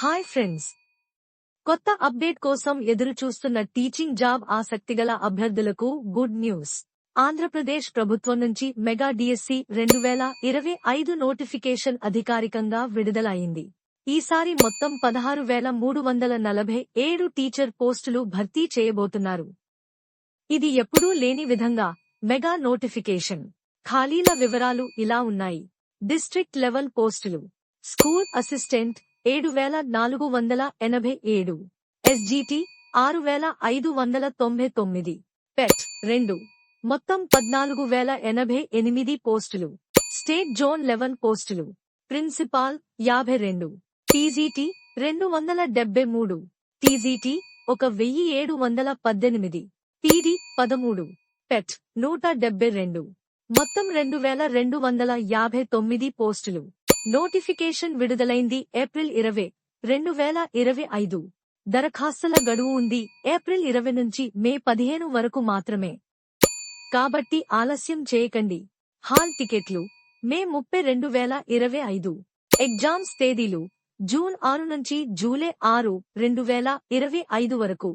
Hi friends, కొత్త update కోసం ఎదురుచూస్తున్న టీచింగ్ జాబ్ ఆసక్తిగల అభ్యర్థులకు గుడ్ న్యూస్. ఆంధ్రప్రదేశ్ ప్రభుత్వం నుంచి మెగా డిఎస్సి 2025 నోటిఫికేషన్ అధికారికంగా విడుదల అయింది. ఈసారి మొత్తం 16,347 టీచర్ పోస్టులు భర్తీ చేయబోతున్నారు. ఇది ఎప్పుడూ లేని విధంగా మెగా నోటిఫికేషన్. ఖాళీల వివరాలు ఇలా ఉన్నాయి. డిస్ట్రిక్ట్ లెవెల్ పోస్టులు: స్కూల్ అసిస్టెంట్ 7,487, ఎస్జిటి 6,599, పెట్ 2, మొత్తం 14,088 పోస్టులు. స్టేట్ జోన్ 11 పోస్టులు. ప్రిన్సిపాల్ 52, టీజీటీ 273, టీజీటీ 1,718, పీడీ 13, పెట్ 172, మొత్తం 2,259 పోస్టులు. నోటిఫికేషన్ విడుదలైంది ఏప్రిల్ 20, 2025. దరఖాస్తుల గడువు ఉంది ఏప్రిల్ 20 నుంచి మే 15 వరకు మాత్రమే. కాబట్టి ఆలస్యం చేయకండి. హాల్ టికెట్లు మే 30, 2025. ఎగ్జామ్స్ తేదీలు జూన్ 6 నుంచి జూలై 6, 2025 వరకు.